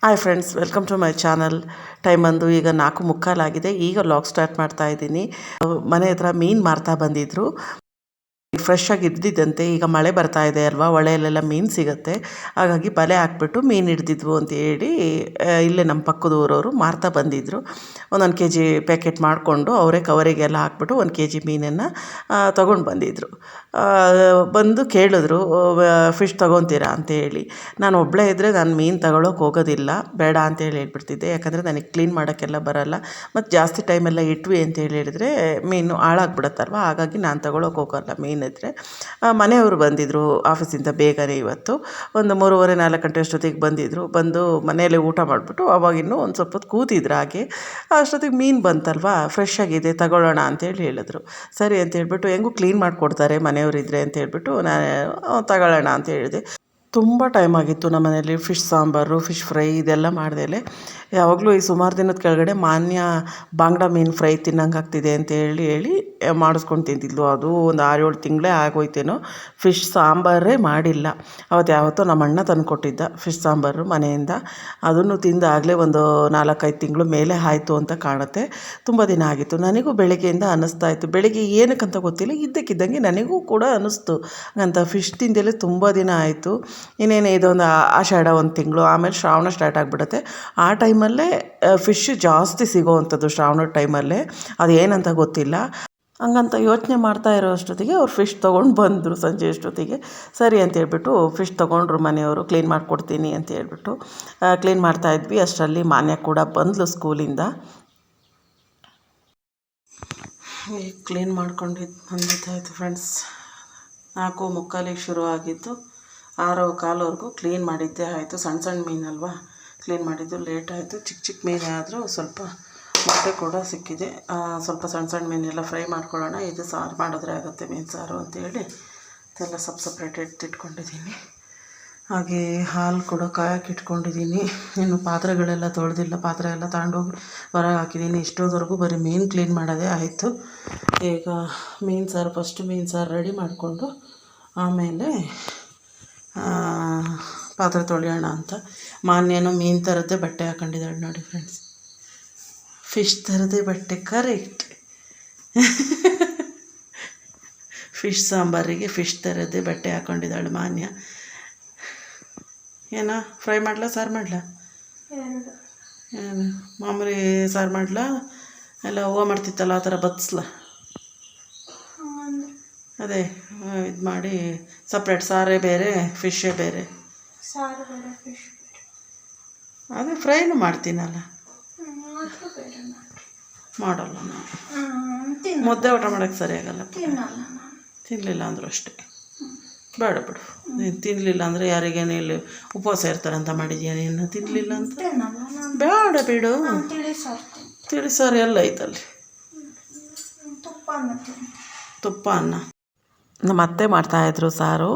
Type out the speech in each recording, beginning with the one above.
Hi friends, welcome to my channel. Time ಬಂದು ಈಗ 4:45 ಆಗಿದೆ. ಈಗ ವ್ಲಾಗ್ ಸ್ಟಾರ್ಟ್ ಮಾಡ್ತಾ ಇದ್ದೀನಿ. ಮನೆ ಹತ್ರ ಮೀನು ಮಾರ್ತಾ ಬಂದಿದ್ದರು. ಫ್ರೆಶ್ ಆಗಿ ಹಿಡ್ದಿದ್ದಂತೆ. ಈಗ ಮಳೆ ಬರ್ತಾ ಇದೆ ಅಲ್ವಾ, ಹೊಳೆಯಲ್ಲೆಲ್ಲ ಮೀನು ಸಿಗುತ್ತೆ. ಹಾಗಾಗಿ ಬಲೆ ಹಾಕ್ಬಿಟ್ಟು ಮೀನು ಹಿಡ್ದಿದ್ವು ಅಂತ ಹೇಳಿ ಇಲ್ಲೇ ನಮ್ಮ ಪಕ್ಕದ ಊರವರು ಮಾರ್ತಾ ಬಂದಿದ್ದರು. 1 ಕೆ ಜಿ ಪ್ಯಾಕೆಟ್ ಮಾಡಿಕೊಂಡು ಅವರೇ ಕವರಿಗೆಲ್ಲ ಹಾಕ್ಬಿಟ್ಟು 1 ಕೆ ಜಿ ಮೀನನ್ನು ತೊಗೊಂಡು ಬಂದಿದ್ದರು. ಬಂದು ಕೇಳಿದ್ರು, ಫಿಶ್ ತೊಗೊತೀರಾ ಅಂತೇಳಿ. ನಾನು ಒಬ್ಬಳೇ ಇದ್ದರೆ ನಾನು ಮೀನು ತಗೊಳ್ಳೋಕೆ ಹೋಗೋದಿಲ್ಲ, ಬೇಡ ಅಂತೇಳಿ ಹೇಳ್ಬಿಡ್ತಿದ್ದೆ. ಯಾಕಂದರೆ ನನಗೆ ಕ್ಲೀನ್ ಮಾಡೋಕ್ಕೆಲ್ಲ ಬರೋಲ್ಲ, ಮತ್ತು ಜಾಸ್ತಿ ಟೈಮೆಲ್ಲ ಇಟ್ವಿ ಅಂತೇಳಿ ಹೇಳಿದರೆ ಮೀನು ಹಾಳಾಗ್ಬಿಡುತ್ತಲ್ವ. ಹಾಗಾಗಿ ನಾನು ತಗೊಳ್ಳೋಕೆ ಹೋಗೋಲ್ಲ ಮೀನಿದ್ರೆ. ಮನೆಯವರು ಬಂದಿದ್ದರು ಆಫೀಸಿಂದ ಬೇಗನೆ ಇವತ್ತು. ಒಂದು 3:30-4 ಗಂಟೆ ಅಷ್ಟೊತ್ತಿಗೆ ಬಂದಿದ್ದರು. ಬಂದು ಮನೆಯಲ್ಲೇ ಊಟ ಮಾಡಿಬಿಟ್ಟು ಅವಾಗಿನ್ನೂ ಒಂದು ಸ್ವಲ್ಪ ಹೊತ್ತು ಕೂತಿದ್ರು. ಹಾಗೆ ಅಷ್ಟೊತ್ತಿಗೆ ಮೀನು ಬಂತಲ್ವ, ಫ್ರೆಶ್ ಆಗಿದೆ ತಗೊಳ್ಳೋಣ ಅಂತೇಳಿ ಹೇಳಿದ್ರು. ಸರಿ ಅಂತ ಹೇಳ್ಬಿಟ್ಟು, ಹೆಂಗೂ ಕ್ಲೀನ್ ಮಾಡಿಕೊಡ್ತಾರೆ ಮನೆಯವರಿದ್ದರೆ ಅಂತ ಹೇಳ್ಬಿಟ್ಟು ನಾನು ತಗೊಳ್ಳೋಣ ಅಂತ ಹೇಳಿದೆ. ತುಂಬ ಟೈಮ್ ಆಗಿತ್ತು ನಮ್ಮ ಮನೇಲಿ ಫಿಶ್ ಸಾಂಬಾರು, ಫಿಶ್ ಫ್ರೈ ಇದೆಲ್ಲ ಮಾಡ್ದೇಲೆ. ಯಾವಾಗಲೂ ಈ ಸುಮಾರು ದಿನದ ಕೆಳಗಡೆ ಮಾನ್ಯ ಬಾಂಗ್ಡಾ ಮೀನು ಫ್ರೈ ತಿನ್ನಂಗೆ ಆಗ್ತಿದೆ ಅಂತ ಹೇಳಿ ಮಾಡಿಸ್ಕೊಂಡು ತಿಂತಿದ್ಲು. ಅದು ಒಂದು 6-7 ತಿಂಗಳೇ ಆಗೋಯ್ತೇನೋ ಫಿಶ್ ಸಾಂಬಾರೇ ಮಾಡಿಲ್ಲ. ಯಾವತ್ತೋ ನಮ್ಮ ಅಣ್ಣ ತಂದು ಕೊಟ್ಟಿದ್ದ ಫಿಶ್ ಸಾಂಬಾರು ಮನೆಯಿಂದ. ಅದನ್ನು ತಿಂದಾಗಲೇ ಒಂದು 4-5 ತಿಂಗಳು ಮೇಲೆ ಆಯಿತು ಅಂತ ಕಾಣುತ್ತೆ. ತುಂಬ ದಿನ ಆಗಿತ್ತು. ನನಗೂ ಬೆಳಗ್ಗೆಯಿಂದ ಅನ್ನಿಸ್ತಾ ಇತ್ತು, ಬೆಳಗ್ಗೆ ಏನಕ್ಕಂತ ಗೊತ್ತಿಲ್ಲ, ಇದ್ದಕ್ಕಿದ್ದಂಗೆ ನನಗೂ ಕೂಡ ಅನ್ನಿಸ್ತು ಅಂತ. ಫಿಶ್ ತಿಂದೆಲೆ ತುಂಬ ದಿನ ಆಯಿತು. ಇನ್ನೇನು ಇದೊಂದು ಆಷಾಢ 1 ತಿಂಗಳು, ಆಮೇಲೆ ಶ್ರಾವಣ ಸ್ಟಾರ್ಟ್ ಆಗಿಬಿಡುತ್ತೆ. ಆ ಟೈಮಲ್ಲೇ ಫಿಶ್ ಜಾಸ್ತಿ ಸಿಗೋವಂಥದ್ದು, ಶ್ರಾವಣದ ಟೈಮಲ್ಲೇ. ಅದೇನಂತ ಗೊತ್ತಿಲ್ಲ. ಹಂಗಂತ ಯೋಚನೆ ಮಾಡ್ತಾ ಇರೋ ಅಷ್ಟೊತ್ತಿಗೆ ಅವ್ರು ಫಿಶ್ ತೊಗೊಂಡು ಬಂದರು ಸಂಜೆ ಅಷ್ಟೊತ್ತಿಗೆ. ಸರಿ ಅಂತ ಹೇಳ್ಬಿಟ್ಟು ಫಿಶ್ ತೊಗೊಂಡ್ರು ಮನೆಯವರು. ಕ್ಲೀನ್ ಮಾಡಿಕೊಡ್ತೀನಿ ಅಂತ ಹೇಳ್ಬಿಟ್ಟು ಕ್ಲೀನ್ ಮಾಡ್ತಾಯಿದ್ವಿ. ಅಷ್ಟರಲ್ಲಿ ಮಾನ್ಯ ಕೂಡ ಬಂದಳು ಸ್ಕೂಲಿಂದ. ಈಗ ಕ್ಲೀನ್ ಬಂದಿದ್ದಾಯಿತು ಫ್ರೆಂಡ್ಸ್. 4:45 ಶುರು ಆಗಿದ್ದು, 6:15ವರೆಗೂ ಕ್ಲೀನ್ ಮಾಡಿದ್ದೇ ಆಯಿತು. ಸಣ್ಣ ಮೀನಲ್ವಾ, ಕ್ಲೀನ್ ಮಾಡಿದ್ದು ಲೇಟ್ ಆಯಿತು. ಚಿಕ್ಕ ಮೀನೇ ಆದರೂ ಸ್ವಲ್ಪ ಮೊಟ್ಟೆ ಕೂಡ ಸಿಕ್ಕಿದೆ. ಸ್ವಲ್ಪ ಸಣ್ಣ ಮೀನೆಲ್ಲ ಫ್ರೈ ಮಾಡ್ಕೊಳ್ಳೋಣ, ಇದು ಸಾರು ಮಾಡಿದ್ರೆ ಆಗುತ್ತೆ ಮೀನು ಸಾರು ಅಂತೇಳಿ ಇದೆಲ್ಲ ಸಪ್ರೇಟ್ ಎತ್ತಿಟ್ಕೊಂಡಿದ್ದೀನಿ. ಹಾಗೆ ಹಾಲು ಕೂಡ ಕಾಯಕ್ಕೆ ಇಟ್ಕೊಂಡಿದ್ದೀನಿ. ಇನ್ನು ಪಾತ್ರೆಗಳೆಲ್ಲ ತೊಳೆದಿಲ್ಲ, ಪಾತ್ರೆ ಎಲ್ಲ ತಗೊಂಡೋಗಿ ಹೊರಗೆ ಹಾಕಿದ್ದೀನಿ. ಇಷ್ಟೊತ್ತವರೆಗೂ ಬರೀ ಮೀನು ಕ್ಲೀನ್ ಮಾಡೋದೇ ಆಯಿತು. ಈಗ ಫಸ್ಟು ಮೀನು ಸಾರು ರೆಡಿ ಮಾಡಿಕೊಂಡು ಆಮೇಲೆ ಪಾತ್ರೆ ತೊಳೆಯೋಣ ಅಂತ. ಮಾನ್ಯನೂ ಮೀನು ಥರದ್ದೇ ಬಟ್ಟೆ ಹಾಕೊಂಡಿದ್ದಾಳೆ ನೋಡಿ ಫ್ರೆಂಡ್ಸ್. ಫಿಶ್ ಥರದ್ದೇ ಬಟ್ಟೆ, ಕರೆಕ್ಟ್. ಫಿಶ್ ಸಾಂಬಾರಿಗೆ ಫಿಶ್ ಥರದ್ದೇ ಬಟ್ಟೆ ಹಾಕ್ಕೊಂಡಿದ್ದಾಳೆ ಮಾನ್ಯ. ಏನೋ ಫ್ರೈ ಮಾಡಲಾ, ಸಾರು ಮಾಡಲಾ? ಏನು ಮಾಮೂಲಿ ಸಾರು ಮಾಡಲಾ, ಎಲ್ಲ ಹೂವು ಮಾಡ್ತಿತ್ತಲ್ಲ ಆ ಥರ ಬತ್ಸ್ಲಾ? ಅದೇ ಇದು ಮಾಡಿ ಸಪ್ರೇಟ್ ಸಾರೇ ಬೇರೆ, ಫಿಶ್ಶೇ ಬೇರೆ. ಅದೇ ಫ್ರೈನು ಮಾಡ್ತೀನಲ್ಲ, ಮಾಡಲ್ಲ ನಾನು. ಮುದ್ದೆ ಊಟ ಮಾಡೋಕ್ಕೆ ಸರಿಯಾಗಲ್ಲ, ತಿನ್ನಲಿಲ್ಲ ಅಂದರೂ ಅಷ್ಟೇ. ಬೇಡ ಬಿಡು, ನೀನು ತಿನ್ನಲಿಲ್ಲ ಅಂದರೆ ಯಾರಿಗೇನು ಇಲ್ಲಿ ಉಪವಾಸ ಇರ್ತಾರಂತ ಮಾಡಿದ್ಯಾ ನೀನು? ತಿನ್ನಲಿಲ್ಲ ಅಂತ ಬೇಡ ಬಿಡು. ತಿಳಿ ಸಾರು ಎಲ್ಲ ಐತಲ್ಲಿ, ತುಪ್ಪ ಅನ್ನ. ನಮ್ಮ ಅತ್ತೆ ಮಾಡ್ತಾಯಿದ್ರು ಸಾರು.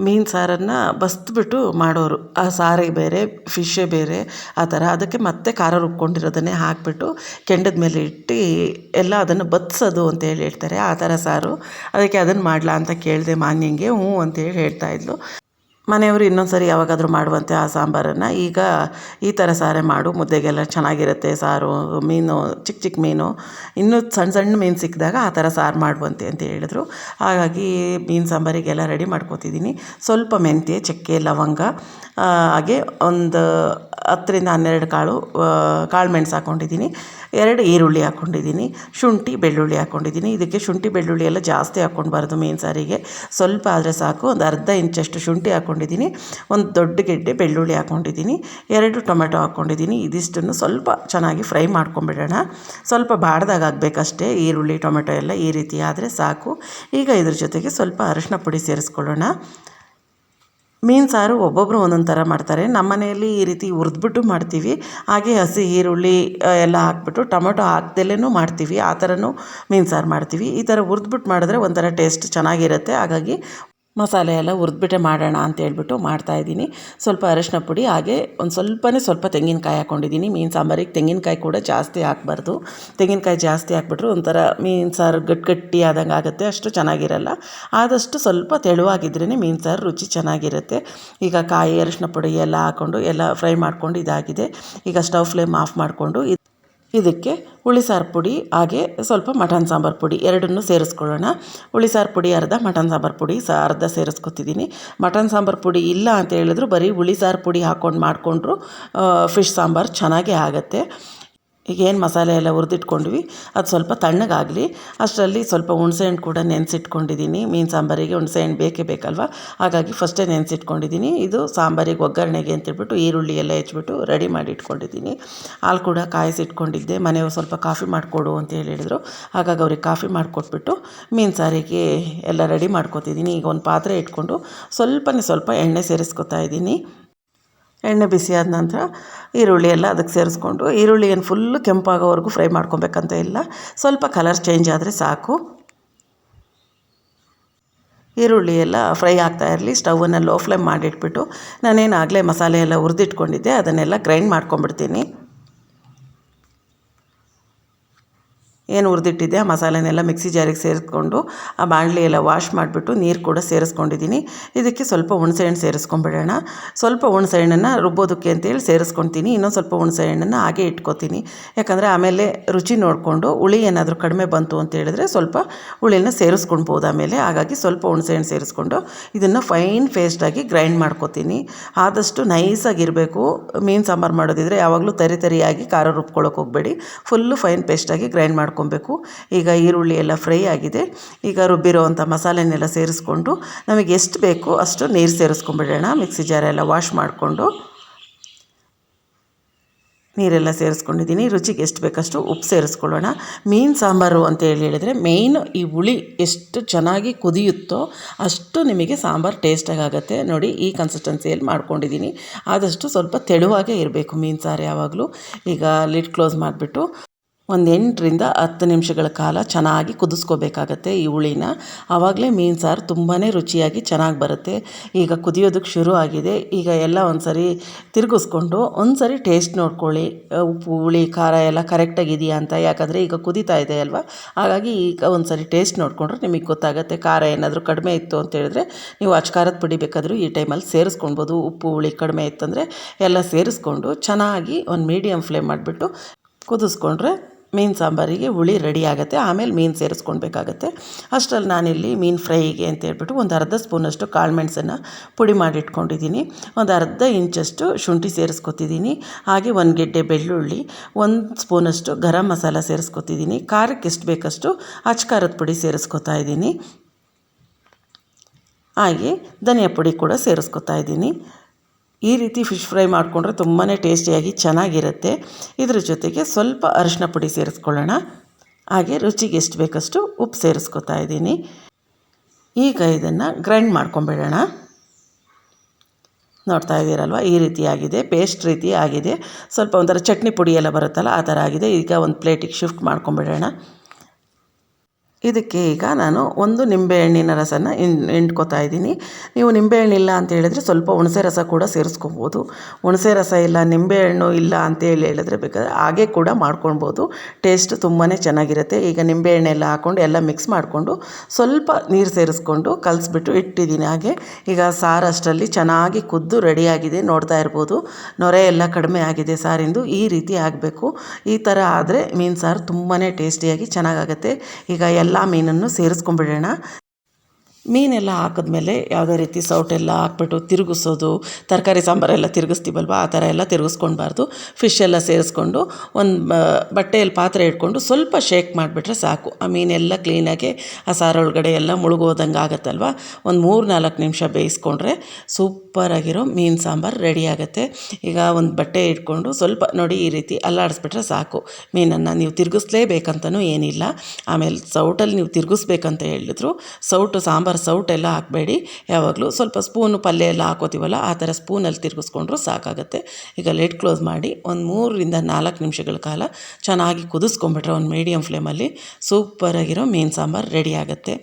ಮೀನು ಸಾರನ್ನು ಬಸ್ದುಬಿಟ್ಟು ಮಾಡೋರು. ಆ ಸಾರೇ ಬೇರೆ, ಫಿಶ್ಶೇ ಬೇರೆ ಆ ಥರ. ಅದಕ್ಕೆ ಮತ್ತೆ ಖಾರ ರುಬ್ಕೊಂಡಿರೋದನ್ನೇ ಹಾಕಿಬಿಟ್ಟು ಕೆಂಡದ ಮೇಲೆ ಇಟ್ಟು ಎಲ್ಲ ಅದನ್ನು ಬತ್ಸೋದು ಅಂತೇಳಿ ಹೇಳ್ತಾರೆ, ಆ ಥರ ಸಾರು. ಅದಕ್ಕೆ ಅದನ್ನು ಮಾಡಲಾ ಅಂತ ಕೇಳಿದೆ ಮಾನ್ಯಂಗೆ. ಹ್ಞೂ ಅಂತೇಳಿ ಹೇಳ್ತಾಯಿದ್ಲು. ಮನೆಯವರು ಇನ್ನೊಂದು ಸರಿ ಯಾವಾಗಾದರೂ ಮಾಡುವಂತೆ ಆ ಸಾಂಬಾರನ್ನು. ಈಗ ಈ ಥರ ಸಾರೇ ಮಾಡು, ಮುದ್ದೆಗೆಲ್ಲ ಚೆನ್ನಾಗಿರುತ್ತೆ ಸಾರು. ಮೀನು ಚಿಕ್ಕ ಮೀನು, ಇನ್ನೂ ಸಣ್ಣ ಮೀನು ಸಿಕ್ಕಿದಾಗ ಆ ಥರ ಸಾರು ಮಾಡುವಂತೆ ಅಂತ ಹೇಳಿದ್ರು. ಹಾಗಾಗಿ ಮೀನು ಸಾಂಬಾರಿಗೆಲ್ಲ ರೆಡಿ ಮಾಡ್ಕೊತಿದ್ದೀನಿ. ಸ್ವಲ್ಪ ಮೆಂತ್ಯ, ಚಕ್ಕೆ, ಲವಂಗ, ಹಾಗೆ ಒಂದು 10-12 ಕಾಳು ಮೆಣಸು ಹಾಕ್ಕೊಂಡಿದ್ದೀನಿ. 2 ಈರುಳ್ಳಿ ಹಾಕ್ಕೊಂಡಿದ್ದೀನಿ. ಶುಂಠಿ ಬೆಳ್ಳುಳ್ಳಿ ಹಾಕ್ಕೊಂಡಿದ್ದೀನಿ. ಇದಕ್ಕೆ ಶುಂಠಿ ಬೆಳ್ಳುಳ್ಳಿ ಎಲ್ಲ ಜಾಸ್ತಿ ಹಾಕ್ಕೊಳ್ಬಾರ್ದು ಮೀನು ಸಾರಿಗೆ, ಸ್ವಲ್ಪ ಆದರೆ ಸಾಕು. ಒಂದು ಅರ್ಧ ಇಂಚಷ್ಟು ಶುಂಠಿ ಹಾಕ್ಕೊಂಡಿದ್ದೀನಿ. ಒಂದು ದೊಡ್ಡ ಗೆಡ್ಡೆ ಬೆಳ್ಳುಳ್ಳಿ ಹಾಕ್ಕೊಂಡಿದ್ದೀನಿ. 2 ಟೊಮೆಟೊ ಹಾಕ್ಕೊಂಡಿದ್ದೀನಿ. ಇದಿಷ್ಟನ್ನು ಸ್ವಲ್ಪ ಚೆನ್ನಾಗಿ ಫ್ರೈ ಮಾಡ್ಕೊಂಬಿಡೋಣ. ಸ್ವಲ್ಪ ಬಾಡ್ದಾಗ ಆಗಬೇಕಷ್ಟೇ ಈರುಳ್ಳಿ ಟೊಮೆಟೊ ಎಲ್ಲ, ಈ ರೀತಿ ಆದರೆ ಸಾಕು. ಈಗ ಇದ್ರ ಜೊತೆಗೆ ಸ್ವಲ್ಪ ಅರಿಶಿನ ಪುಡಿ ಸೇರಿಸ್ಕೊಳ್ಳೋಣ. ಮೀನು ಸಾರು ಒಬ್ಬೊಬ್ಬರು ಒಂದೊಂದು ಥರ ಮಾಡ್ತಾರೆ. ನಮ್ಮ ಮನೆಯಲ್ಲಿ ಈ ರೀತಿ ಹುರಿದ್ಬಿಟ್ಟು ಮಾಡ್ತೀವಿ. ಹಾಗೆ ಹಸಿ ಈರುಳ್ಳಿ ಎಲ್ಲ ಹಾಕ್ಬಿಟ್ಟು ಟೊಮೆಟೊ ಹಾಕ್ದೆಲೇ ಮಾಡ್ತೀವಿ. ಆ ಥರನೂ ಮೀನು ಸಾರು ಮಾಡ್ತೀವಿ. ಈ ಥರ ಹುರಿದ್ಬಿಟ್ಟು ಮಾಡಿದ್ರೆ ಒಂಥರ ಟೇಸ್ಟ್ ಚೆನ್ನಾಗಿರುತ್ತೆ. ಹಾಗಾಗಿ ಮಸಾಲೆ ಎಲ್ಲ ಹುರಿದ್ಬಿಟ್ಟೆ ಮಾಡೋಣ ಅಂತ ಹೇಳ್ಬಿಟ್ಟು ಮಾಡ್ತಾಯಿದ್ದೀನಿ. ಸ್ವಲ್ಪ ಅರಶಿನ ಪುಡಿ, ಹಾಗೆ ಒಂದು ಸ್ವಲ್ಪ ತೆಂಗಿನಕಾಯಿ ಹಾಕ್ಕೊಂಡಿದ್ದೀನಿ. ಮೀನು ಸಾಂಬಾರಿಗೆ ತೆಂಗಿನಕಾಯಿ ಕೂಡ ಜಾಸ್ತಿ ಹಾಕಬಾರ್ದು. ತೆಂಗಿನಕಾಯಿ ಜಾಸ್ತಿ ಹಾಕ್ಬಿಟ್ರೆ ಒಂಥರ ಮೀನು ಸಾರು ಗಟ್ಟಿ ಆದಂಗೆ ಆಗುತ್ತೆ, ಅಷ್ಟು ಚೆನ್ನಾಗಿರಲ್ಲ. ಆದಷ್ಟು ಸ್ವಲ್ಪ ತೆಳುವಾಗಿದ್ರೇ ಮೀನು ಸಾರು ರುಚಿ ಚೆನ್ನಾಗಿರುತ್ತೆ. ಈಗ ಕಾಯಿ, ಅರಶಿನ ಪುಡಿ ಎಲ್ಲ ಹಾಕ್ಕೊಂಡು ಎಲ್ಲ ಫ್ರೈ ಮಾಡ್ಕೊಂಡು ಇದಾಗಿದೆ. ಈಗ ಸ್ಟವ್ ಫ್ಲೇಮ್ ಆಫ್ ಮಾಡಿಕೊಂಡು ಇದಕ್ಕೆ ಹುಳಿ ಸಾರು ಪುಡಿ ಹಾಗೆ ಸ್ವಲ್ಪ ಮಟನ್ ಸಾಂಬಾರು ಪುಡಿ ಎರಡನ್ನೂ ಸೇರಿಸ್ಕೊಳ್ಳೋಣ. ಹುಳಿ ಸಾರು ಪುಡಿ ಅರ್ಧ, ಮಟನ್ ಸಾಂಬಾರು ಪುಡಿ ಅರ್ಧ ಸೇರಿಸ್ಕೊತಿದ್ದೀನಿ. ಮಟನ್ ಸಾಂಬಾರು ಪುಡಿ ಇಲ್ಲ ಅಂತ ಹೇಳಿದ್ರು ಬರೀ ಹುಳಿ ಸಾರು ಪುಡಿ ಹಾಕ್ಕೊಂಡು ಮಾಡಿಕೊಂಡ್ರು ಫಿಶ್ ಸಾಂಬಾರು ಚೆನ್ನಾಗೇ ಆಗುತ್ತೆ. ಈಗ ಏನು ಮಸಾಲೆ ಎಲ್ಲ ಹುರಿದಿಟ್ಕೊಂಡ್ವಿ ಅದು ಸ್ವಲ್ಪ ತಣ್ಣಗಾಗಲಿ. ಅಷ್ಟರಲ್ಲಿ ಸ್ವಲ್ಪ ಹುಣಸೆಹಣ್ಣು ಕೂಡ ನೆನೆಸಿಟ್ಕೊಂಡಿದ್ದೀನಿ. ಮೀನು ಸಾಂಬಾರಿಗೆ ಹುಣಸೆಹಣ್ಣು ಬೇಕೇ ಬೇಕಲ್ವ, ಹಾಗಾಗಿ ಫಸ್ಟೇ ನೆನೆಸಿಟ್ಕೊಂಡಿದ್ದೀನಿ. ಇದು ಸಾಂಬಾರಿಗೆ ಒಗ್ಗರಣೆಗೆ ಅಂತೇಳ್ಬಿಟ್ಟು ಈರುಳ್ಳಿ ಎಲ್ಲ ಹೆಚ್ಚಿಬಿಟ್ಟು ರೆಡಿ ಮಾಡಿ ಇಟ್ಕೊಂಡಿದ್ದೀನಿ. ಹಾಲು ಕೂಡ ಕಾಯಿಸಿಟ್ಕೊಂಡಿದ್ದೆ. ಮನೆಯವರು ಸ್ವಲ್ಪ ಕಾಫಿ ಮಾಡಿಕೊಡು ಅಂತ ಹೇಳಿದರು, ಹಾಗಾಗಿ ಅವ್ರಿಗೆ ಕಾಫಿ ಮಾಡಿಕೊಟ್ಬಿಟ್ಟು ಮೀನು ಸಾರಿಗೆ ಎಲ್ಲ ರೆಡಿ ಮಾಡ್ಕೊತಿದ್ದೀನಿ. ಈಗ ಒಂದು ಪಾತ್ರೆ ಇಟ್ಕೊಂಡು ಸ್ವಲ್ಪ ಎಣ್ಣೆ ಸೇರಿಸ್ಕೊತಾ ಇದ್ದೀನಿ. ಎಣ್ಣೆ ಬಿಸಿ ಆದ ನಂತರ ಈರುಳ್ಳಿ ಎಲ್ಲ ಅದಕ್ಕೆ ಸೇರಿಸ್ಕೊಂಡು, ಈರುಳ್ಳಿ ಏನು ಫುಲ್ಲು ಕೆಂಪಾಗೋವರೆಗೂ ಫ್ರೈ ಮಾಡ್ಕೊಬೇಕಂತ ಇಲ್ಲ, ಸ್ವಲ್ಪ ಕಲರ್ ಚೇಂಜ್ ಆದರೆ ಸಾಕು. ಈರುಳ್ಳಿ ಎಲ್ಲ ಫ್ರೈ ಆಗ್ತಾ ಇರಲಿ. ಸ್ಟವನ್ನು ಲೋ ಫ್ಲೇಮ್ ಮಾಡಿಟ್ಬಿಟ್ಟು ನಾನೇನಾಗಲೇ ಮಸಾಲೆ ಎಲ್ಲ ಹುರಿದಿಟ್ಕೊಂಡಿದ್ದೆ ಅದನ್ನೆಲ್ಲ ಗ್ರೈಂಡ್ ಮಾಡ್ಕೊಂಬಿಡ್ತೀನಿ. ಏನು ಹುರಿದಿಟ್ಟಿದ್ದೆ ಆ ಮಸಾಲೆನೆಲ್ಲ ಮಿಕ್ಸಿ ಜಾರಿಗೆ ಸೇರಿಸ್ಕೊಂಡು ಆ ಬಾಣಲಿ ಎಲ್ಲ ವಾಶ್ ಮಾಡಿಬಿಟ್ಟು ನೀರು ಕೂಡ ಸೇರಿಸ್ಕೊಂಡಿದ್ದೀನಿ. ಇದಕ್ಕೆ ಸ್ವಲ್ಪ ಹುಣಸೆಹಣ್ಣು ಸೇರಿಸ್ಕೊಂಡ್ಬಿಡೋಣ. ಸ್ವಲ್ಪ ಹುಣಸೆಹಣ್ಣನ್ನು ರುಬ್ಬೋದಕ್ಕೆ ಅಂತೇಳಿ ಸೇರಿಸ್ಕೊತೀನಿ. ಇನ್ನೊಂದು ಸ್ವಲ್ಪ ಹುಣಸೆಹಣ್ಣನ್ನು ಹಾಗೆ ಇಟ್ಕೊತೀನಿ, ಯಾಕಂದರೆ ಆಮೇಲೆ ರುಚಿ ನೋಡಿಕೊಂಡು ಹುಳಿ ಏನಾದರೂ ಕಡಿಮೆ ಬಂತು ಅಂತ ಹೇಳಿದ್ರೆ ಸ್ವಲ್ಪ ಹುಳಿನ ಸೇರಿಸ್ಕೊಳ್ಬೋದು ಆಮೇಲೆ. ಹಾಗಾಗಿ ಸ್ವಲ್ಪ ಹುಣಸೆಹಣ್ಣು ಸೇರಿಸ್ಕೊಂಡು ಇದನ್ನು ಫೈನ್ ಪೇಸ್ಟಾಗಿ ಗ್ರೈಂಡ್ ಮಾಡ್ಕೊತೀನಿ. ಆದಷ್ಟು ನೈಸಾಗಿರಬೇಕು. ಮೀನು ಸಾಂಬಾರು ಮಾಡೋದಿದ್ರೆ ಯಾವಾಗಲೂ ತರಿಯಾಗಿ ಖಾರ ರುಬ್ಕೊಳ್ಳೋಕೆ ಹೋಗಬೇಡಿ, ಫುಲ್ಲು ಫೈನ್ ಪೇಸ್ಟಾಗಿ ಗ್ರೈಂಡ್ ಮಾಡ್ಕೊಬೇಕು. ಈಗ ಈರುಳ್ಳಿ ಎಲ್ಲ ಫ್ರೈ ಆಗಿದೆ. ಈಗ ರುಬ್ಬಿರೋವಂಥ ಮಸಾಲೆನೆಲ್ಲ ಸೇರಿಸ್ಕೊಂಡು ನಮಗೆ ಎಷ್ಟು ಬೇಕು ಅಷ್ಟು ನೀರು ಸೇರಿಸ್ಕೊಂಡ್ಬಿಡೋಣ. ಮಿಕ್ಸಿ ಜಾರೆಲ್ಲ ವಾಶ್ ಮಾಡಿಕೊಂಡು ನೀರೆಲ್ಲ ಸೇರಿಸ್ಕೊಂಡಿದ್ದೀನಿ. ರುಚಿಗೆ ಎಷ್ಟು ಬೇಕಷ್ಟು ಉಪ್ಪು ಸೇರಿಸ್ಕೊಳ್ಳೋಣ. ಮೀನು ಸಾಂಬಾರು ಅಂತ ಹೇಳಿದರೆ ಮೇಯ್ನು ಈ ಹುಳಿ ಎಷ್ಟು ಚೆನ್ನಾಗಿ ಕುದಿಯುತ್ತೋ ಅಷ್ಟು ನಿಮಗೆ ಸಾಂಬಾರು ಟೇಸ್ಟಾಗಿ ಆಗುತ್ತೆ. ನೋಡಿ ಈ ಕನ್ಸಿಸ್ಟೆನ್ಸಿಯಲ್ಲಿ ಮಾಡ್ಕೊಂಡಿದ್ದೀನಿ. ಆದಷ್ಟು ಸ್ವಲ್ಪ ತೆಳುವಾಗೇ ಇರಬೇಕು ಮೀನು ಸಾರು ಯಾವಾಗಲೂ. ಈಗ ಲಿಡ್ ಕ್ಲೋಸ್ ಮಾಡಿಬಿಟ್ಟು ಒಂದು 8ರಿಂದ 10 ನಿಮಿಷಗಳ ಕಾಲ ಚೆನ್ನಾಗಿ ಕುದಿಸ್ಕೋಬೇಕಾಗತ್ತೆ ಈ ಹುಳಿನ. ಆವಾಗಲೇ ಮೀನು ಸಾರು ತುಂಬಾ ರುಚಿಯಾಗಿ ಚೆನ್ನಾಗಿ ಬರುತ್ತೆ. ಈಗ ಕುದಿಯೋದಕ್ಕೆ ಶುರು ಆಗಿದೆ. ಈಗ ಎಲ್ಲ ಒಂದು ಸರಿ ತಿರುಗಿಸ್ಕೊಂಡು ಒಂದು ಸರಿ ಟೇಸ್ಟ್ ನೋಡ್ಕೊಳ್ಳಿ, ಉಪ್ಪು ಹುಳಿ ಖಾರ ಎಲ್ಲ ಕರೆಕ್ಟಾಗಿದೆಯಾ ಅಂತ. ಯಾಕಂದರೆ ಈಗ ಕುದೀತಾ ಇದೆ ಅಲ್ವಾ, ಹಾಗಾಗಿ ಈಗ ಒಂದು ಸರಿ ಟೇಸ್ಟ್ ನೋಡಿಕೊಂಡ್ರೆ ನಿಮಗೆ ಗೊತ್ತಾಗುತ್ತೆ. ಖಾರ ಏನಾದರೂ ಕಡಿಮೆ ಇತ್ತು ಅಂತ ಹೇಳಿದ್ರೆ ನೀವು ಅಚ್ಕಾರದ ಪುಡಿ ಬೇಕಾದರೂ ಈ ಟೈಮಲ್ಲಿ ಸೇರಿಸ್ಕೊಳ್ಬೋದು. ಉಪ್ಪು ಹುಳಿ ಕಡಿಮೆ ಇತ್ತಂದರೆ ಎಲ್ಲ ಸೇರಿಸ್ಕೊಂಡು ಚೆನ್ನಾಗಿ ಒಂದು ಮೀಡಿಯಮ್ ಫ್ಲೇಮ್ ಮಾಡಿಬಿಟ್ಟು ಕುದಿಸ್ಕೊಂಡ್ರೆ ಮೀನು ಸಾಂಬಾರಿಗೆ ಹುಳಿ ರೆಡಿ ಆಗುತ್ತೆ. ಆಮೇಲೆ ಮೀನು ಸೇರಿಸ್ಕೊಳ್ಬೇಕಾಗತ್ತೆ. ಅಷ್ಟರಲ್ಲಿ ನಾನಿಲ್ಲಿ ಮೀನು ಫ್ರೈಗೆ ಅಂತ ಹೇಳ್ಬಿಟ್ಟು ಒಂದು ಅರ್ಧ ಸ್ಪೂನಷ್ಟು ಕಾಳು ಮೆಣಸನ್ನು ಪುಡಿ ಮಾಡಿಟ್ಕೊಂಡಿದ್ದೀನಿ. ಒಂದು ಅರ್ಧ ಇಂಚಷ್ಟು ಶುಂಠಿ ಸೇರಿಸ್ಕೊತಿದ್ದೀನಿ. ಹಾಗೆ 1 ಗೆಡ್ಡೆ ಬೆಳ್ಳುಳ್ಳಿ, 1 ಸ್ಪೂನಷ್ಟು ಗರಂ ಮಸಾಲ ಸೇರಿಸ್ಕೊತಿದ್ದೀನಿ. ಖಾರಕ್ಕೆ ಎಷ್ಟು ಬೇಕಷ್ಟು ಅಚ್ಕಾರದ ಪುಡಿ ಸೇರಿಸ್ಕೊತಾ ಇದ್ದೀನಿ. ಹಾಗೆ ಧನಿಯಾ ಪುಡಿ ಕೂಡ ಸೇರಿಸ್ಕೊತಾ ಇದ್ದೀನಿ. ಈ ರೀತಿ ಫಿಶ್ ಫ್ರೈ ಮಾಡಿಕೊಂಡ್ರೆ ತುಂಬಾ ಟೇಸ್ಟಿಯಾಗಿ ಚೆನ್ನಾಗಿರುತ್ತೆ. ಇದರ ಜೊತೆಗೆ ಸ್ವಲ್ಪ ಅರಿಶಿನ ಪುಡಿ ಸೇರಿಸ್ಕೊಳ್ಳೋಣ. ಹಾಗೆ ರುಚಿಗೆ ಎಷ್ಟು ಬೇಕಷ್ಟು ಉಪ್ಪು ಸೇರಿಸ್ಕೊತಾ ಇದ್ದೀನಿ. ಈಗ ಇದನ್ನು ಗ್ರೈಂಡ್ ಮಾಡ್ಕೊಂಬಿಡೋಣ. ನೋಡ್ತಾ ಇದ್ದೀರಲ್ವ, ಈ ರೀತಿ ಆಗಿದೆ, ಪೇಸ್ಟ್ ರೀತಿ ಆಗಿದೆ. ಸ್ವಲ್ಪ ಒಂಥರ ಚಟ್ನಿ ಪುಡಿ ಎಲ್ಲ ಬರುತ್ತಲ್ಲ ಆ ಥರ ಆಗಿದೆ. ಈಗ ಒಂದು ಪ್ಲೇಟಿಗೆ ಶಿಫ್ಟ್ ಮಾಡ್ಕೊಂಬಿಡೋಣ. ಇದಕ್ಕೆ ಈಗ ನಾನು 1 ನಿಂಬೆಹಣ್ಣಿನ ರಸನ ಹಿಂಡ್ಕೊತಾ ಇದ್ದೀನಿ. ನೀವು ನಿಂಬೆಹಣ್ಣಿಲ್ಲ ಅಂತ ಹೇಳಿದರೆ ಸ್ವಲ್ಪ ಹುಣಸೆ ರಸ ಕೂಡ ಸೇರಿಸ್ಕೊಬೋದು. ಹುಣಸೆ ರಸ ಇಲ್ಲ, ನಿಂಬೆಹಣ್ಣು ಇಲ್ಲ ಅಂತೇಳಿ ಹೇಳಿದ್ರೆ ಬೇಕಾದರೆ ಹಾಗೆ ಕೂಡ ಮಾಡ್ಕೊಳ್ಬೋದು. ಟೇಸ್ಟ್ ತುಂಬಾ ಚೆನ್ನಾಗಿರುತ್ತೆ. ಈಗ ನಿಂಬೆಹಣ್ಣೆಲ್ಲ ಹಾಕ್ಕೊಂಡು ಎಲ್ಲ ಮಿಕ್ಸ್ ಮಾಡಿಕೊಂಡು ಸ್ವಲ್ಪ ನೀರು ಸೇರಿಸ್ಕೊಂಡು ಕಲಿಸ್ಬಿಟ್ಟು ಇಟ್ಟಿದ್ದೀನಿ. ಹಾಗೆ ಈಗ ಸಾರು ಅಷ್ಟರಲ್ಲಿ ಚೆನ್ನಾಗಿ ಕುದ್ದು ರೆಡಿಯಾಗಿದೆ. ನೋಡ್ತಾ ಇರ್ಬೋದು, ನೊರೆ ಎಲ್ಲ ಕಡಿಮೆ ಆಗಿದೆ ಸಾರಿಂದು. ಈ ರೀತಿ ಆಗಬೇಕು. ಈ ಥರ ಆದರೆ ಮೀನು ಸಾರು ತುಂಬಾ ಟೇಸ್ಟಿಯಾಗಿ ಚೆನ್ನಾಗಾಗುತ್ತೆ. ಈಗ ಎಲ್ಲ ಮೀನನ್ನು ಸೇರಿಸ್ಕೊಂಡ್ಬಿಡೋಣ. ಮೀನೆಲ್ಲ ಹಾಕಿದ್ಮೇಲೆ ಯಾವುದೇ ರೀತಿ ಸೌಟೆಲ್ಲ ಹಾಕ್ಬಿಟ್ಟು ತಿರುಗಿಸೋದು, ತರಕಾರಿ ಸಾಂಬಾರೆಲ್ಲ ತಿರುಗಿಸ್ತೀವಲ್ವ ಆ ಥರ ಎಲ್ಲ ತಿರುಗಿಸ್ಕೊಳ್ಬಾರ್ದು. ಫಿಶ್ ಎಲ್ಲ ಸೇರಿಸ್ಕೊಂಡು ಒಂದು ಬಟ್ಟೆಯಲ್ಲಿ ಪಾತ್ರೆ ಇಟ್ಕೊಂಡು ಸ್ವಲ್ಪ ಶೇಕ್ ಮಾಡಿಬಿಟ್ರೆ ಸಾಕು. ಆ ಮೀನೆಲ್ಲ ಕ್ಲೀನಾಗಿ ಆ ಸಾರೊಳಗಡೆ ಎಲ್ಲ ಮುಳುಗೋದಂಗೆ ಆಗುತ್ತಲ್ವ. ಒಂದು 3-4 ನಿಮಿಷ ಬೇಯಿಸ್ಕೊಂಡ್ರೆ ಸೂಪರಾಗಿರೋ ಮೀನು ಸಾಂಬಾರು ರೆಡಿ ಆಗುತ್ತೆ. ಈಗ ಒಂದು ಬಟ್ಟೆ ಇಟ್ಕೊಂಡು ಸ್ವಲ್ಪ ನೋಡಿ ಈ ರೀತಿ ಅಲ್ಲಾಡಿಸ್ಬಿಟ್ರೆ ಸಾಕು. ಮೀನನ್ನು ನೀವು ತಿರುಗಿಸ್ಲೇಬೇಕಂತನೂ ಏನಿಲ್ಲ. ಆಮೇಲೆ ಸೌಟಲ್ಲಿ ನೀವು ತಿರುಗಿಸ್ಬೇಕಂತ ಹೇಳಿದ್ರು ಸೌಟು ಸಾಂಬಾರು ಸಾಂಬಾರು ಸೌಟೆಲ್ಲ ಹಾಕಬೇಡಿ. ಯಾವಾಗಲೂ ಸ್ವಲ್ಪ ಸ್ಪೂನು ಪಲ್ಯ ಎಲ್ಲ ಹಾಕೋತೀವಲ್ಲ ಆ ಥರ ಸ್ಪೂನಲ್ಲಿ ತಿರುಗಿಸ್ಕೊಂಡ್ರೂ ಸಾಕಾಗುತ್ತೆ. ಈಗ ಲಿಡ್ ಕ್ಲೋಸ್ ಮಾಡಿ ಒಂದು 3-4 ನಿಮಿಷಗಳ ಕಾಲ ಚೆನ್ನಾಗಿ ಕುದಿಸ್ಕೊಂಬಿಟ್ರೆ ಒಂದು ಮೀಡಿಯಮ್ ಫ್ಲೇಮಲ್ಲಿ ಸೂಪರಾಗಿರೋ ಮೀನು ಸಾಂಬಾರು ರೆಡಿ ಆಗುತ್ತೆ.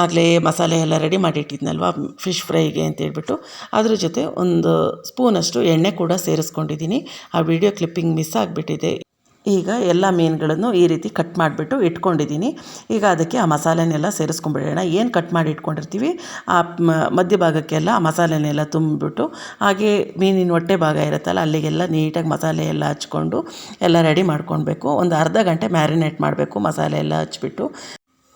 ಆಗಲೇ ಮಸಾಲೆ ಎಲ್ಲ ರೆಡಿ ಮಾಡಿಟ್ಟಿದ್ನಲ್ವ ಫಿಶ್ ಫ್ರೈಗೆ ಅಂತೇಳ್ಬಿಟ್ಟು ಅದ್ರ ಜೊತೆ ಒಂದು ಸ್ಪೂನಷ್ಟು ಎಣ್ಣೆ ಕೂಡ ಸೇರಿಸ್ಕೊಂಡಿದ್ದೀನಿ. ಆ ವಿಡಿಯೋ ಕ್ಲಿಪ್ಪಿಂಗ್ ಮಿಸ್ ಆಗಿಬಿಟ್ಟಿದೆ. ಈಗ ಎಲ್ಲ ಮೀನುಗಳನ್ನು ಈ ರೀತಿ ಕಟ್ ಮಾಡಿಬಿಟ್ಟು ಇಟ್ಕೊಂಡಿದ್ದೀನಿ. ಈಗ ಅದಕ್ಕೆ ಆ ಮಸಾಲೆನೆಲ್ಲ ಸೇರಿಸ್ಕೊಂಡ್ಬಿಡೋಣ. ಏನು ಕಟ್ ಮಾಡಿ ಇಟ್ಕೊಂಡಿರ್ತೀವಿ ಆ ಮಧ್ಯಭಾಗಕ್ಕೆಲ್ಲ ಆ ಮಸಾಲೆನೆಲ್ಲ ತುಂಬಿಬಿಟ್ಟು, ಹಾಗೆ ಮೀನಿನ ಹೊಟ್ಟೆ ಭಾಗ ಇರುತ್ತಲ್ಲ ಅಲ್ಲಿಗೆಲ್ಲ ನೀಟಾಗಿ ಮಸಾಲೆ ಎಲ್ಲ ಹಚ್ಕೊಂಡು ಎಲ್ಲ ರೆಡಿ ಮಾಡ್ಕೊಳ್ಬೇಕು. ಒಂದು ಅರ್ಧ ಗಂಟೆ ಮ್ಯಾರಿನೇಟ್ ಮಾಡಬೇಕು ಮಸಾಲೆ ಎಲ್ಲ ಹಚ್ಬಿಟ್ಟು.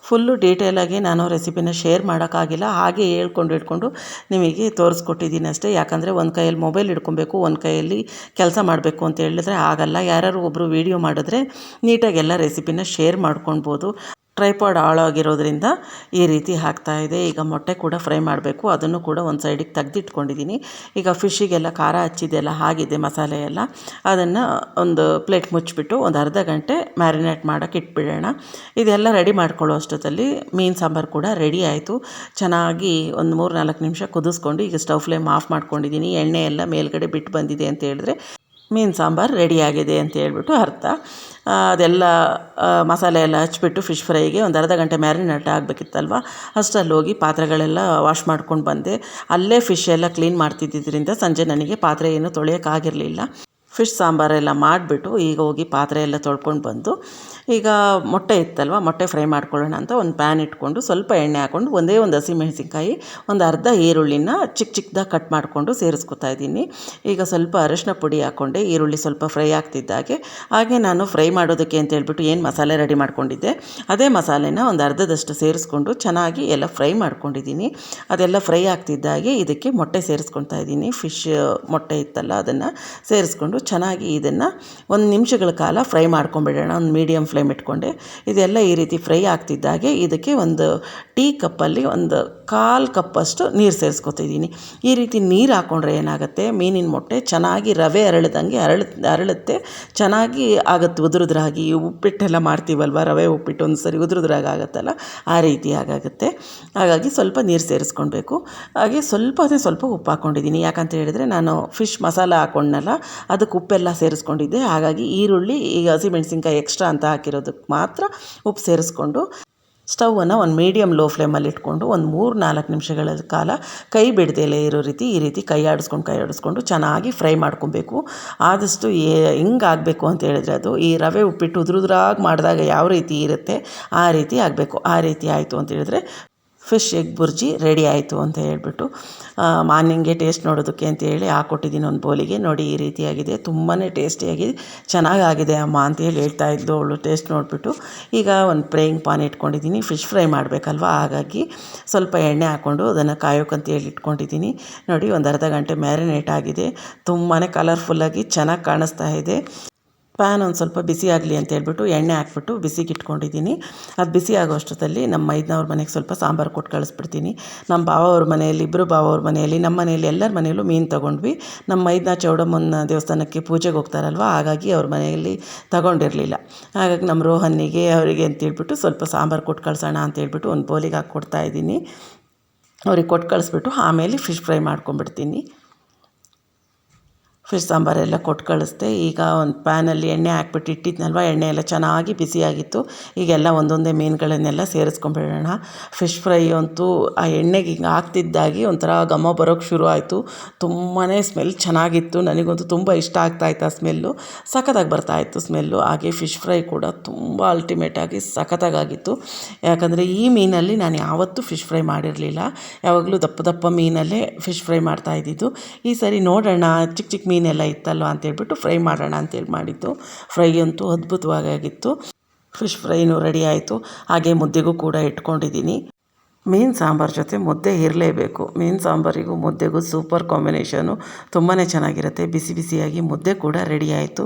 ಫುಲ್ಲು ಡೀಟೇಲಾಗಿ ನಾನು ರೆಸಿಪಿನ ಶೇರ್ ಮಾಡೋಕ್ಕಾಗಿಲ್ಲ, ಹಾಗೆ ಹೇಳ್ಕೊಂಡು ನಿಮಗೆ ತೋರಿಸ್ಕೊಟ್ಟಿದ್ದೀನಿ ಅಷ್ಟೇ. ಯಾಕಂದರೆ ಒಂದು ಕೈಯಲ್ಲಿ ಮೊಬೈಲ್ ಹಿಡ್ಕೊಬೇಕು, ಒಂದು ಕೈಯಲ್ಲಿ ಕೆಲಸ ಮಾಡಬೇಕು ಅಂತ ಹೇಳಿದ್ರೆ ಆಗಲ್ಲ. ಯಾರು ಒಬ್ಬರು ವೀಡಿಯೋ ಮಾಡಿದ್ರೆ ನೀಟಾಗಿ ಎಲ್ಲ ರೆಸಿಪಿನ ಶೇರ್ ಮಾಡ್ಕೊಳ್ಬೋದು. ಟ್ರೈಪಾಡ್ ಹಾಳಾಗಿರೋದ್ರಿಂದ ಈ ರೀತಿ ಹಾಕ್ತಾಯಿದೆ. ಈಗ ಮೊಟ್ಟೆ ಕೂಡ ಫ್ರೈ ಮಾಡಬೇಕು, ಅದನ್ನು ಕೂಡ ಒಂದು ಸೈಡಿಗೆ ತೆಗೆದಿಟ್ಕೊಂಡಿದ್ದೀನಿ. ಈಗ ಫಿಶ್ಶಿಗೆಲ್ಲ ಖಾರ ಹಚ್ಚಿದೆಲ್ಲ ಆಗಿದೆ ಮಸಾಲೆ ಎಲ್ಲ, ಅದನ್ನು ಒಂದು ಪ್ಲೇಟ್ ಮುಚ್ಚಿಬಿಟ್ಟು ಒಂದು ಅರ್ಧ ಗಂಟೆ ಮ್ಯಾರಿನೇಟ್ ಮಾಡೋಕ್ಕೆ ಇಟ್ಬಿಡೋಣ. ಇದೆಲ್ಲ ರೆಡಿ ಮಾಡ್ಕೊಳ್ಳೋ ಅಷ್ಟೊತ್ತಲ್ಲಿ ಮೀನು ಸಾಂಬಾರು ಕೂಡ ರೆಡಿ ಆಯಿತು. ಚೆನ್ನಾಗಿ ಒಂದು 3-4 ನಿಮಿಷ ಕುದಿಸ್ಕೊಂಡು ಈಗ ಸ್ಟವ್ ಫ್ಲೇಮ್ ಆಫ್ ಮಾಡ್ಕೊಂಡಿದ್ದೀನಿ. ಎಣ್ಣೆ ಎಲ್ಲ ಮೇಲ್ಗಡೆ ಬಿಟ್ಟು ಬಂದಿದೆ ಅಂತ ಹೇಳಿದ್ರೆ ಮೀನು ಸಾಂಬಾರು ರೆಡಿಯಾಗಿದೆ ಅಂತ ಹೇಳ್ಬಿಟ್ಟು ಅರ್ಥ. ಅದೆಲ್ಲ ಮಸಾಲೆ ಎಲ್ಲ ಹಚ್ಬಿಟ್ಟು ಫಿಶ್ ಫ್ರೈಗೆ ಒಂದು ಅರ್ಧ ಗಂಟೆ ಮ್ಯಾರಿನೇಟ್ ಆಗಬೇಕಿತ್ತಲ್ವ, ಅಷ್ಟರಲ್ಲಿ ಹೋಗಿ ಪಾತ್ರೆಗಳೆಲ್ಲ ವಾಶ್ ಮಾಡ್ಕೊಂಡು ಬಂದೆ. ಅಲ್ಲೇ ಫಿಶ್ ಎಲ್ಲ ಕ್ಲೀನ್ ಮಾಡ್ತಿದ್ದರಿಂದ ಸಂಜೆ ನನಗೆ ಪಾತ್ರೆ ಏನು ತೊಳೆಯೋಕ್ಕಾಗಿರಲಿಲ್ಲ. ಫಿಶ್ ಸಾಂಬಾರೆಲ್ಲ ಮಾಡಿಬಿಟ್ಟು ಈಗ ಹೋಗಿ ಪಾತ್ರೆ ಎಲ್ಲ ತೊಳ್ಕೊಂಡು ಬಂದು ಈಗ ಮೊಟ್ಟೆ ಇತ್ತಲ್ವ, ಮೊಟ್ಟೆ ಫ್ರೈ ಮಾಡ್ಕೊಳ್ಳೋಣ ಅಂತ ಒಂದು ಪ್ಯಾನ್ ಇಟ್ಕೊಂಡು ಸ್ವಲ್ಪ ಎಣ್ಣೆ ಹಾಕ್ಕೊಂಡು ಒಂದೇ ಒಂದು ಹಸಿಮೆಣಸಿನ್ಕಾಯಿ, ಒಂದು ಅರ್ಧ ಈರುಳ್ಳಿನ ಚಿಕ್ಕದಾಗಿ ಕಟ್ ಮಾಡಿಕೊಂಡು ಸೇರಿಸ್ಕೊತಾ ಇದ್ದೀನಿ. ಈಗ ಸ್ವಲ್ಪ ಅರಿಶಿನ ಪುಡಿ ಹಾಕ್ಕೊಂಡೆ. ಈರುಳ್ಳಿ ಸ್ವಲ್ಪ ಫ್ರೈ ಆಗ್ತಿದ್ದಾಗೆ ಹಾಗೆ ನಾನು ಫ್ರೈ ಮಾಡೋದಕ್ಕೆ ಅಂತ ಹೇಳ್ಬಿಟ್ಟು ಏನು ಮಸಾಲೆ ರೆಡಿ ಮಾಡ್ಕೊಂಡಿದ್ದೆ ಅದೇ ಮಸಾಲೆನ ಒಂದು ಅರ್ಧದಷ್ಟು ಸೇರಿಸ್ಕೊಂಡು ಚೆನ್ನಾಗಿ ಎಲ್ಲ ಫ್ರೈ ಮಾಡ್ಕೊಂಡಿದ್ದೀನಿ. ಅದೆಲ್ಲ ಫ್ರೈ ಆಗ್ತಿದ್ದಾಗೆ ಇದಕ್ಕೆ ಮೊಟ್ಟೆ ಸೇರಿಸ್ಕೊತಾ ಇದ್ದೀನಿ. ಫಿಶ್ ಮೊಟ್ಟೆ ಇತ್ತಲ್ಲ ಅದನ್ನು ಸೇರಿಸ್ಕೊಂಡು ಚೆನ್ನಾಗಿ ಇದನ್ನು 1 ನಿಮಿಷಗಳ ಕಾಲ ಫ್ರೈ ಮಾಡ್ಕೊಂಬಿಡೋಣ. ಒಂದು ಮೀಡಿಯಮ್ ಫ್ಲೇಮ್ ಇಟ್ಕೊಂಡೆ. ಇದೆಲ್ಲ ಈ ರೀತಿ ಫ್ರೈ ಆಗ್ತಿದ್ದಾಗೆ ಇದಕ್ಕೆ ಒಂದು ಟೀ ಕಪ್ಪಲ್ಲಿ ಒಂದು 1/4 ಕಪ್ಪಷ್ಟು ನೀರು ಸೇರಿಸ್ಕೊತಿದ್ದೀನಿ. ಈ ರೀತಿ ನೀರು ಹಾಕ್ಕೊಂಡ್ರೆ ಏನಾಗುತ್ತೆ, ಮೀನಿನ ಮೊಟ್ಟೆ ಚೆನ್ನಾಗಿ ರವೆ ಅರಳಿದಂಗೆ ಅರಳುತ್ತೆ, ಚೆನ್ನಾಗಿ ಆಗುತ್ತೆ ಉದುರುದ್ರಾಗಿ. ಉಪ್ಪಿಟ್ಟೆಲ್ಲ ಮಾಡ್ತೀವಲ್ವ, ರವೆ ಉಪ್ಪಿಟ್ಟು ಒಂದು ಸರಿ ಉದುರುದ್ರಾಗಿ ಆಗುತ್ತಲ್ಲ ಆ ರೀತಿ ಆಗುತ್ತೆ. ಹಾಗಾಗಿ ಸ್ವಲ್ಪ ನೀರು ಸೇರಿಸ್ಕೊಳ್ಬೇಕು. ಹಾಗೆ ಸ್ವಲ್ಪ ಉಪ್ಪು ಹಾಕ್ಕೊಂಡಿದ್ದೀನಿ. ಯಾಕಂತ ಹೇಳಿದರೆ ನಾನು ಫಿಶ್ ಮಸಾಲ ಹಾಕ್ಕೊಂಡ್ನಲ್ಲ ಅದಕ್ಕೆ ಉಪ್ಪೆಲ್ಲ ಸೇರಿಸ್ಕೊಂಡಿದ್ದೆ. ಹಾಗಾಗಿ ಈರುಳ್ಳಿ ಈಗ ಹಸಿಮೆಣಸಿನ್ಕಾಯಿ ಎಕ್ಸ್ಟ್ರಾ ಅಂತ ಹಾಕಿರೋದಕ್ಕೆ ಮಾತ್ರ ಉಪ್ಪು ಸೇರಿಸ್ಕೊಂಡು ಸ್ಟವನ್ನು ಒಂದು ಮೀಡಿಯಮ್ ಲೋ ಫ್ಲೇಮಲ್ಲಿ ಇಟ್ಕೊಂಡು ಒಂದು 3-4 ನಿಮಿಷಗಳ ಕಾಲ ಕೈ ಬಿಡದೆಲೇ ಇರೋ ರೀತಿ ಈ ರೀತಿ ಕೈ ಆಡಿಸ್ಕೊಂಡು ಚೆನ್ನಾಗಿ ಫ್ರೈ ಮಾಡ್ಕೊಬೇಕು. ಆದಷ್ಟು ಹೆಂಗಾಗಬೇಕು ಅಂತ ಹೇಳಿದ್ರೆ ಅದು ಈ ರವೆ ಉಪ್ಪಿಟ್ಟು ಉದುರುದ್ರಾಗಿ ಮಾಡಿದಾಗ ಯಾವ ರೀತಿ ಇರುತ್ತೆ ಆ ರೀತಿ ಆಗಬೇಕು. ಆ ರೀತಿ ಆಯಿತು ಅಂತ ಹೇಳಿದ್ರೆ ಫಿಶ್ ಎಗ್ ಬುರ್ಜಿ ರೆಡಿ ಆಯಿತು ಅಂತ ಹೇಳ್ಬಿಟ್ಟು ಮಾರ್ನಿಂಗ್ಗೆ ಟೇಸ್ಟ್ ನೋಡೋದಕ್ಕೆ ಅಂತೇಳಿ ಹಾಕ್ಕೊಟ್ಟಿದ್ದೀನಿ ಒಂದು ಬೌಲಿಗೆ. ನೋಡಿ ಈ ರೀತಿಯಾಗಿದೆ, ತುಂಬಾ ಟೇಸ್ಟಿಯಾಗಿ ಚೆನ್ನಾಗಾಗಿದೆ ಅಮ್ಮ ಅಂತೇಳಿ ಹೇಳ್ತಾ ಇದ್ದು ಅವಳು ಟೇಸ್ಟ್ ನೋಡಿಬಿಟ್ಟು. ಈಗ ಒಂದು ಫ್ರೈಯಿಂಗ್ ಪಾನ್ ಇಟ್ಕೊಂಡಿದ್ದೀನಿ, ಫಿಶ್ ಫ್ರೈ ಮಾಡಬೇಕಲ್ವ, ಹಾಗಾಗಿ ಸ್ವಲ್ಪ ಎಣ್ಣೆ ಹಾಕ್ಕೊಂಡು ಅದನ್ನು ಕಾಯೋಕ್ಕಂತೇಳಿ ಇಟ್ಕೊಂಡಿದ್ದೀನಿ. ನೋಡಿ ಒಂದು ಅರ್ಧ ಗಂಟೆ ಮ್ಯಾರಿನೇಟ್ ಆಗಿದೆ, ತುಂಬಾ ಕಲರ್ಫುಲ್ಲಾಗಿ ಚೆನ್ನಾಗಿ ಕಾಣಿಸ್ತಾ ಇದೆ. ಪ್ಯಾನ್ ಒಂದು ಸ್ವಲ್ಪ ಬಿಸಿ ಆಗಲಿ ಅಂತ ಹೇಳ್ಬಿಟ್ಟು ಎಣ್ಣೆ ಹಾಕ್ಬಿಟ್ಟು ಬಿಸಿಗೆ ಇಟ್ಕೊಂಡಿದ್ದೀನಿ. ಅದು ಬಿಸಿ ಆಗೋ ಅಷ್ಟೊತ್ತಲ್ಲಿ ನಮ್ಮ ಮೈದ್ನವ್ರ ಮನೆಗೆ ಸ್ವಲ್ಪ ಸಾಂಬಾರು ಕೊಟ್ಟು ಕಳಿಸ್ಬಿಡ್ತೀನಿ. ನಮ್ಮ ಭಾವವ್ರ ಮನೆಯಲ್ಲಿ, ಇಬ್ಬರು ಭಾವವ್ರ ಮನೆಯಲ್ಲಿ, ನಮ್ಮ ಮನೆಯಲ್ಲಿ ಎಲ್ಲರ ಮನೆಯಲ್ಲೂ ಮೀನು ತೊಗೊಂಡ್ವಿ. ನಮ್ಮ ಮೈದ್ನ ಚೌಡಮ್ಮನ ದೇವಸ್ಥಾನಕ್ಕೆ ಪೂಜೆಗೆ ಹೋಗ್ತಾರಲ್ವ, ಹಾಗಾಗಿ ಅವ್ರ ಮನೆಯಲ್ಲಿ ತಗೊಂಡಿರಲಿಲ್ಲ. ಹಾಗಾಗಿ ನಮ್ಮ ರೋಹನ್ನಿಗೆ ಅವರಿಗೆ ಅಂತೇಳ್ಬಿಟ್ಟು ಸ್ವಲ್ಪ ಸಾಂಬಾರು ಕೊಟ್ಟು ಕಳ್ಸೋಣ ಅಂತೇಳ್ಬಿಟ್ಟು ಒಂದು ಬೌಲಿಗೆ ಹಾಕಿ ಕೊಡ್ತಾಯಿದ್ದೀನಿ. ಅವ್ರಿಗೆ ಕೊಟ್ಟು ಕಳಿಸ್ಬಿಟ್ಟು ಆಮೇಲೆ ಫಿಶ್ ಫ್ರೈ ಮಾಡ್ಕೊಂಡ್ಬಿಡ್ತೀನಿ. ಫಿಶ್ ಸಾಂಬಾರೆಲ್ಲ ಕೊಟ್ಟು ಕಳಿಸ್ದೆ. ಈಗ ಒಂದು ಪ್ಯಾನಲ್ಲಿ ಎಣ್ಣೆ ಹಾಕ್ಬಿಟ್ಟು ಇಟ್ಟಿದ್ನಲ್ವ, ಎಣ್ಣೆ ಎಲ್ಲ ಚೆನ್ನಾಗಿ ಬಿಸಿಯಾಗಿತ್ತು. ಈಗೆಲ್ಲ ಒಂದೊಂದೇ ಮೀನುಗಳನ್ನೆಲ್ಲ ಸೇರಿಸ್ಕೊಂಬಿಡೋಣ. ಫಿಶ್ ಫ್ರೈ ಅಂತೂ ಆ ಎಣ್ಣೆಗೆ ಹಿಂಗೆ ಹಾಕ್ತಿದ್ದಾಗಿ ಒಂಥರ ಘಮ ಬರೋಕ್ಕೆ ಶುರು ಆಯಿತು. ತುಂಬಾ ಸ್ಮೆಲ್ ಚೆನ್ನಾಗಿತ್ತು. ನನಗಂತೂ ತುಂಬ ಇಷ್ಟ ಆಗ್ತಾಯಿತ್ತು ಆ ಸ್ಮೆಲ್ಲು, ಸಖತ್ತಾಗಿ ಬರ್ತಾಯಿತ್ತು ಸ್ಮೆಲ್ಲು. ಹಾಗೆ ಫಿಶ್ ಫ್ರೈ ಕೂಡ ತುಂಬ ಅಲ್ಟಿಮೇಟಾಗಿ ಸಖತ್ತಾಗಿತ್ತು. ಯಾಕಂದರೆ ಈ ಮೀನಲ್ಲಿ ನಾನು ಯಾವತ್ತೂ ಫಿಶ್ ಫ್ರೈ ಮಾಡಿರಲಿಲ್ಲ, ಯಾವಾಗಲೂ ದಪ್ಪ ಮೀನಲ್ಲೇ ಫಿಶ್ ಫ್ರೈ ಮಾಡ್ತಾಯಿದ್ದಿದ್ದು. ಈ ಸರಿ ನೋಡೋಣ ಚಿಕ್ಕ ಮೀನೆಲ್ಲ ಇತ್ತಲ್ವ ಅಂತೇಳ್ಬಿಟ್ಟು ಫ್ರೈ ಮಾಡೋಣ ಅಂತೇಳಿ ಮಾಡಿದ್ದು. ಫ್ರೈ ಅಂತೂ ಅದ್ಭುತವಾಗಿತ್ತು. ಫಿಶ್ ಫ್ರೈನೂ ರೆಡಿ ಆಯಿತು. ಹಾಗೆ ಮುದ್ದೆಗೂ ಕೂಡ ಇಟ್ಕೊಂಡಿದ್ದೀನಿ. ಮೀನು ಸಾಂಬಾರು ಜೊತೆ ಮುದ್ದೆ ಇರಲೇಬೇಕು. ಮೀನು ಸಾಂಬಾರಿಗೂ ಮುದ್ದೆಗೂ ಸೂಪರ್ ಕಾಂಬಿನೇಷನು, ತುಂಬಾ ಚೆನ್ನಾಗಿರುತ್ತೆ. ಬಿಸಿಯಾಗಿ ಮುದ್ದೆ ಕೂಡ ರೆಡಿ ಆಯಿತು.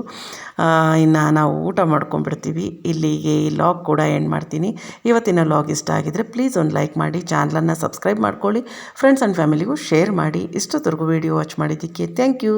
ಇನ್ನು ನಾವು ಊಟ ಮಾಡ್ಕೊಂಡ್ಬಿಡ್ತೀವಿ. ಇಲ್ಲಿಗೆ ಈ ಲಾಗ್ ಕೂಡ ಎಂಡ್ ಮಾಡ್ತೀನಿ. ಇವತ್ತಿನ ಲಾಗ್ ಇಷ್ಟ ಆಗಿದರೆ ಪ್ಲೀಸ್ ಒಂದು ಲೈಕ್ ಮಾಡಿ, ಚಾನಲನ್ನು ಸಬ್ಸ್ಕ್ರೈಬ್ ಮಾಡ್ಕೊಳ್ಳಿ, ಫ್ರೆಂಡ್ಸ್ ಆ್ಯಂಡ್ ಫ್ಯಾಮಿಲಿಗೂ ಶೇರ್ ಮಾಡಿ. ಇಷ್ಟೊತ್ತರೆಗೂ ವೀಡಿಯೋ ವಾಚ್ ಮಾಡಿದ್ದಕ್ಕೆ ಥ್ಯಾಂಕ್ ಯು.